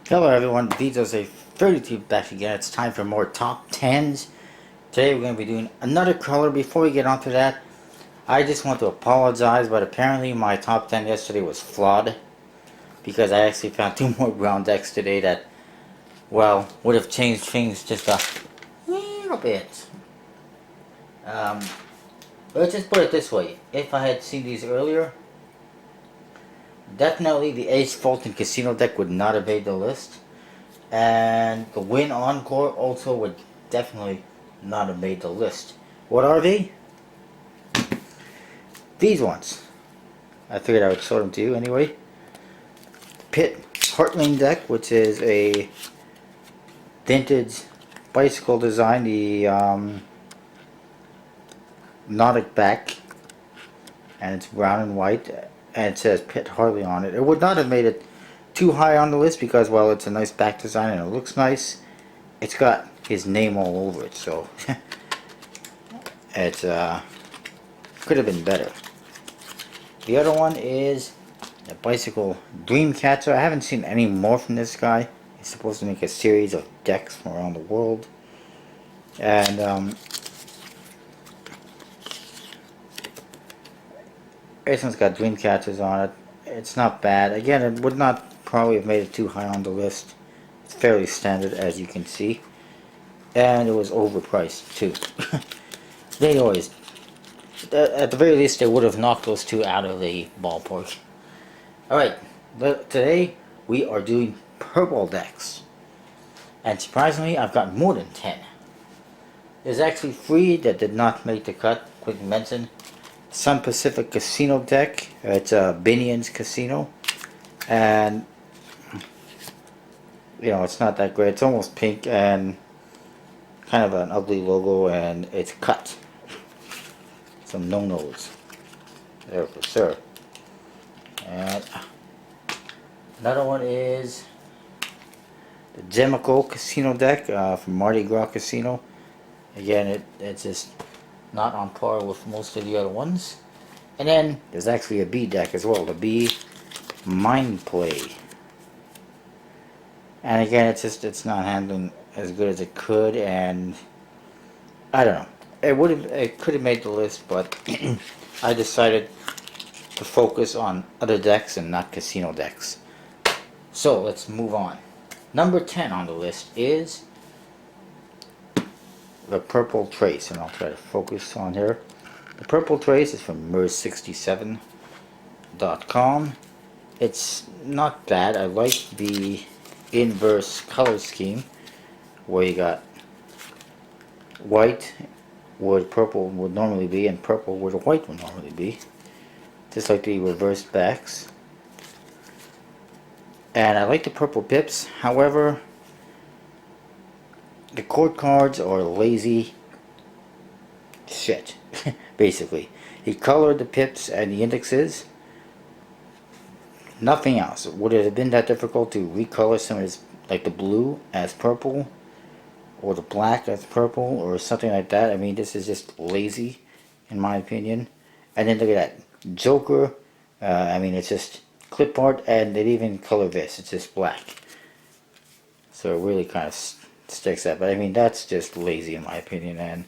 Hello everyone, Vito's a 32 back again. It's time for more top 10s. Today we're going to be doing another color. Before we get on to that, I just want to apologize, but apparently my top 10 yesterday was flawed. Because I actually found two more brown decks today that, well, would have changed things just a little bit. Um, let's just put it this way. If I had seen these earlier, definitely the Ace Fulton Casino deck would not have made the list. And the Win Encore also would definitely not have made the list. What are they? These ones. I figured I would show them to you anyway. Pit Heartland deck, which is a vintage bicycle design, the Nautic back, and it's brown and white, and it says Pit Harley on it. It would not have made it too high on the list because, well, it's a nice back design and it looks nice. It's got his name all over it, so it could have been better. The other one is the Bicycle Dreamcatcher. I haven't seen any more from this guy. He's supposed to make a series of decks from around the world. And this one's got Dreamcatchers on it. It's not bad. Again, it would not probably have made it too high on the list. It's fairly standard, as you can see. And it was overpriced, too. They always... At the very least, they would have knocked those two out of the ballpark. Alright, today we are doing purple decks. And surprisingly, I've got more than 10. There's actually 3 that did not make the cut. Quick mention. Sun Pacific Casino deck. It's Binion's Casino. And, you know, it's not that great. It's almost pink and kind of an ugly logo, and it's cut. Some no-nos there for sure. And another one is the Gemico Casino deck from Mardi Gras Casino. Again, it's just not on par with most of the other ones. And then there's actually a B deck as well, the B Mind Play. And again, it's not handling as good as it could, and I don't know. It could have made the list, but I decided to focus on other decks and not casino decks. So let's move on. Number 10 on the list is the Purple Trace, and I'll try to focus on here. The Purple Trace is from MERS67.com. It's not bad. I like the inverse color scheme where you got white where purple would normally be and purple where the white would normally be, just like the reverse backs. And I like the purple pips. However, the court cards are lazy shit. Basically, he colored the pips and the indexes, nothing else. Would it have been that difficult to recolor some of his, like the blue as purple or the black as purple or something like that? I mean, this is just lazy in my opinion. And then look at that Joker. I mean, it's just clip art, and they didn't even color this. It's just black, so it really kind of sticks out. But I mean, that's just lazy in my opinion. And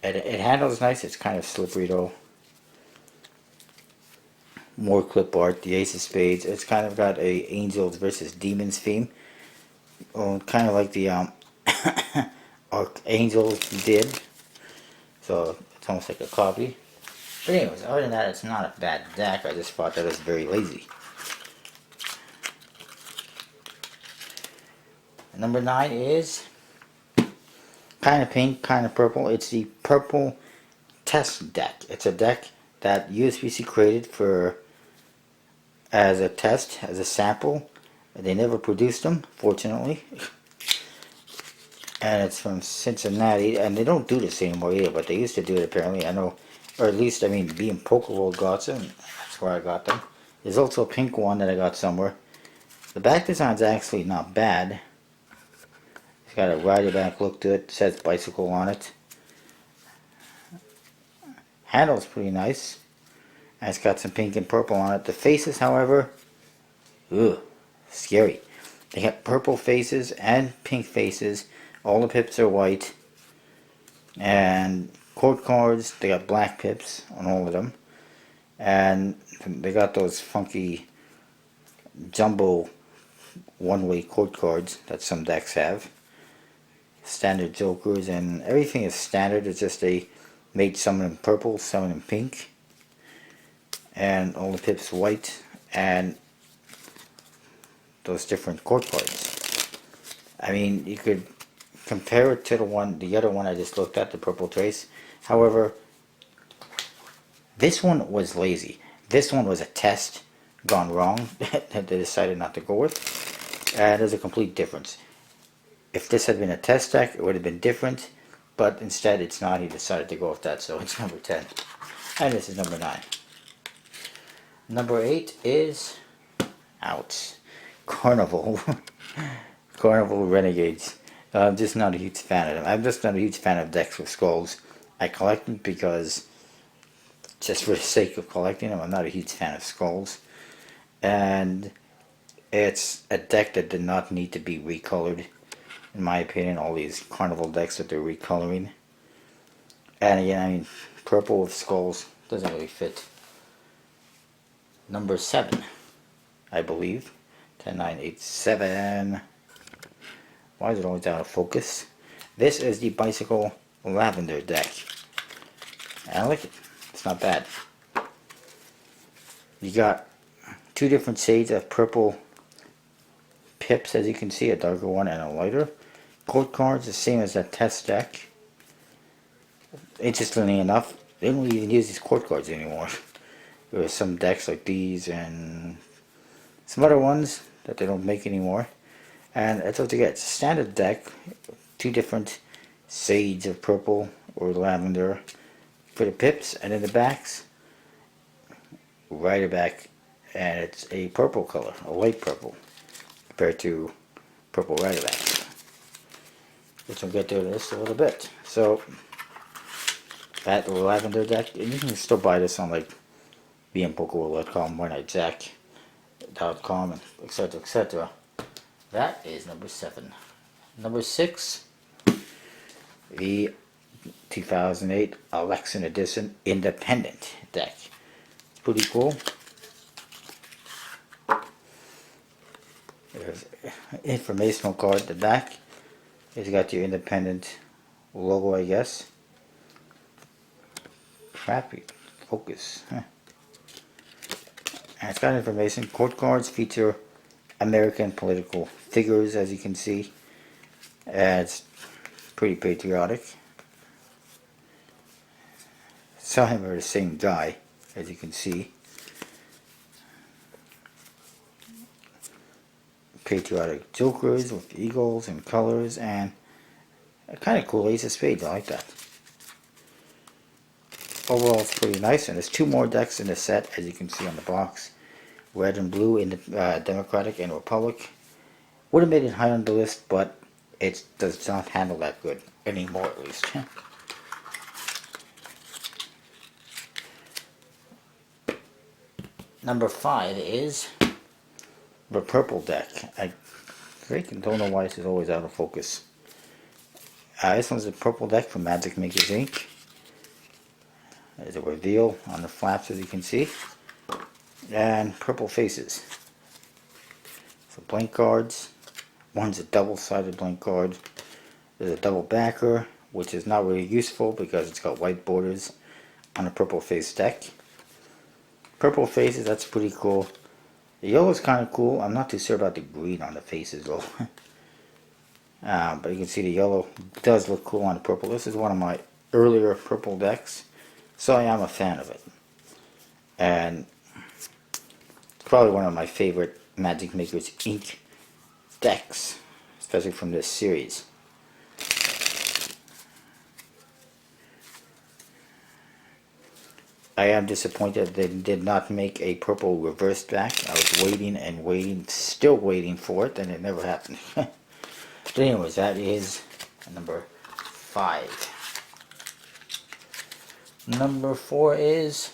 it handles nice. It's kind of slippery though. More clip art. The Ace of Spades. It's kind of got a angels versus demons theme. Kind of like the Archangels did. So it's almost like a copy. But anyways, other than that, it's not a bad deck. I just thought that it was very lazy. Number 9 is kind of pink, kind of purple. It's the Purple Test deck. It's a deck that USBC created for as a test, as a sample. They never produced them, fortunately. And it's from Cincinnati, and they don't do this anymore either, but they used to do it apparently. I know, or at least, I mean, being Pokeworld got them. That's where I got them. There's also a pink one that I got somewhere. The back design's actually not bad. It's got a rider back look to it. It says bicycle on it. Handle's pretty nice. And it's got some pink and purple on it. The faces, however, ugh, scary. They have purple faces and pink faces. All the pips are white. And quote cards, they got black pips on all of them. And they got those funky jumbo one-way quote cards that some decks have. Standard jokers, and everything is standard. It's just they made some in purple, some in pink. And all the pips white. And those different quote cards. I mean, you could compare it to the other one I just looked at, the Purple Trace. However, this one was lazy. This one was a test gone wrong that they decided not to go with. And there's a complete difference. If this had been a test deck, it would have been different. But instead, it's not. He decided to go with that, so it's number 10. And this is number 9. Number 8 is out. Carnival. Carnival Renegades. I'm just not a huge fan of them. I'm just not a huge fan of decks with skulls. I collect them because, just for the sake of collecting them, I'm not a huge fan of skulls. And it's a deck that did not need to be recolored. In my opinion, all these Carnival decks that they're recoloring. And again, I mean, purple with skulls doesn't really fit. Number 7, I believe. 10, 9, 8, 7. Why is it always out of focus? This is the Bicycle Lavender deck. I like it. It's not bad. You got 2 different shades of purple pips, as you can see, a darker one and a lighter. Quote cards, the same as that test deck. Interestingly enough, they don't even use these quote cards anymore. There are some decks like these and some other ones that they don't make anymore. And that's what you get. It's a standard deck. 2 different shades of purple or lavender for the pips, and in the backs, rider back, and it's a purple color, a light purple, compared to purple rider back. Which we'll get to this a little bit. So that lavender deck, and you can still buy this on like bmpokerworld.com, onenightjack.com, and etc, etc. That is number 7. Number 6, the 2008 Alexan Edison Independent deck. It's pretty cool. There's an informational card at the back. It's got your independent logo, I guess. Crappy focus. Huh. And it's got information. Quote cards feature American political figures, as you can see. And it's pretty patriotic. Some of them are the same guy, as you can see. Patriotic jokers with eagles and colors, and a kind of cool ace of spades. I like that. Overall, it's pretty nice, and there's 2 more decks in the set, as you can see on the box. Red and blue in the Democratic and Republic. Would have made it high on the list, but it does not handle that good anymore, at least. Number 5 is the purple deck. I don't know why this is always out of focus. This one's a purple deck from Magic Makers Inc. There's a reveal on the flaps, as you can see. And purple faces. So blank cards. One's a double-sided blank card. There's a double backer, which is not really useful because it's got white borders on a purple face deck. Purple faces, that's pretty cool. The yellow is kind of cool. I'm not too sure about the green on the faces though. But you can see the yellow does look cool on the purple. This is one of my earlier purple decks, so I am a fan of it. And it's probably one of my favorite Magic Makers Inc. decks, especially from this series. I am disappointed they did not make a purple reverse back. I was waiting and waiting, still waiting for it, and it never happened. But anyways, that is number 5. Number 4 is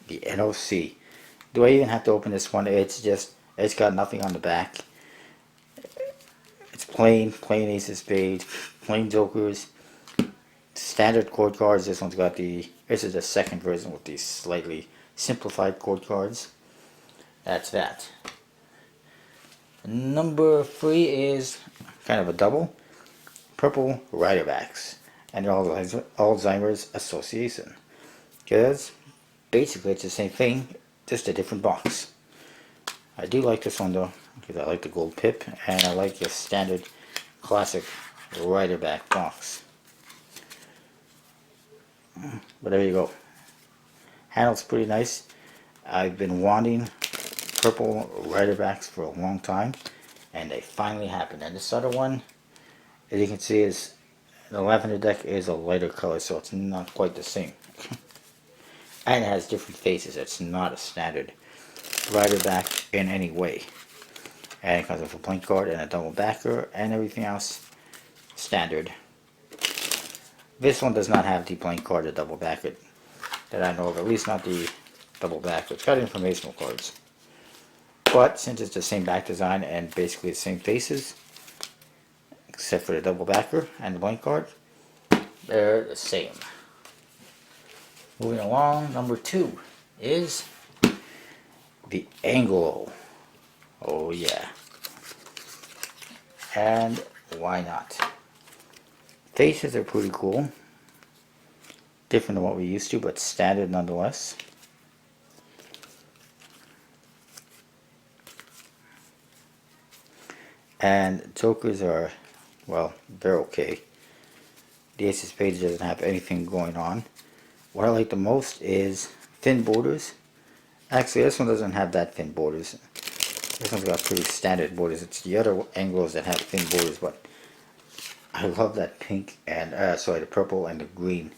the NOC. Do I even have to open this one? It's got nothing on the back. plain ace of spades, plain jokers, standard chord cards. This one's got this is the second version with these slightly simplified chord cards. That's that. Number 3 is kind of a double. Purple Riderbacks and Alzheimer's Association. Because basically it's the same thing, just a different box. I do like this one though, because I like the gold pip and I like the standard classic Riderback box. But there you go. Handle's pretty nice. I've been wanting purple Riderbacks for a long time, and they finally happened. And this other one, as you can see, is the Lavender deck is a lighter color, so it's not quite the same. And it has different faces. It's not a standard Riderback in any way. And it comes with a blank card and a double backer and everything else standard. This one does not have the blank card or double backer that I know of, at least not the double backer. It's got informational cards. But since it's the same back design and basically the same faces, except for the double backer and the blank card, they're the same. Moving along, number 2 is the Anglo. Oh yeah. And why not? Faces are pretty cool. Different than what we used to, but standard nonetheless. And jokers are, well, they're okay. The ace of spades doesn't have anything going on. What I like the most is thin borders. Actually, this one doesn't have that thin borders. This one's got pretty standard borders. It's the other Anglos that have thin borders, but I love that pink and, the purple and the green.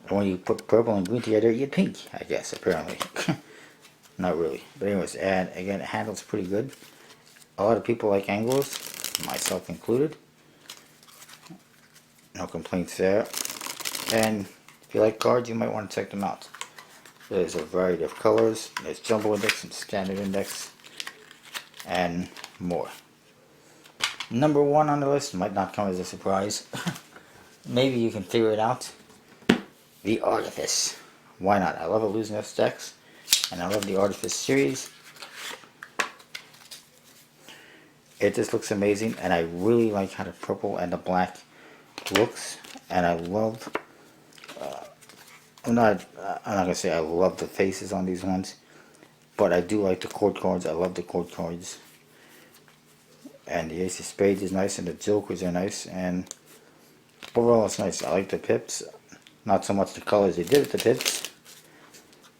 And when you put purple and green together, you get pink, I guess, apparently. Not really. But anyways, and again, it handles pretty good. A lot of people like Anglos, myself included. No complaints there. And if you like cards, you might want to check them out. There's a variety of colors. There's jumbo index and standard index and more. Number 1 on the list might not come as a surprise. Maybe you can figure it out. The Artifice. Why not? I love illusionist decks and I love the Artifice series. It just looks amazing, and I really like how the purple and the black looks, and I love I'm not gonna say I love the faces on these ones, but I do like the chord cards. I love the chord cards, and the ace of spades is nice, and the jokers are nice, and overall it's nice. I like the pips, not so much the colors they did with the pips,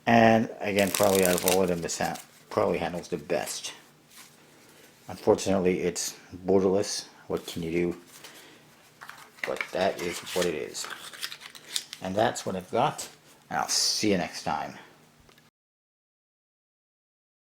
and again, probably out of all of them, this probably handles the best. Unfortunately, it's borderless. What can you do? But that is what it is. And that's what I've got, and I'll see you next time.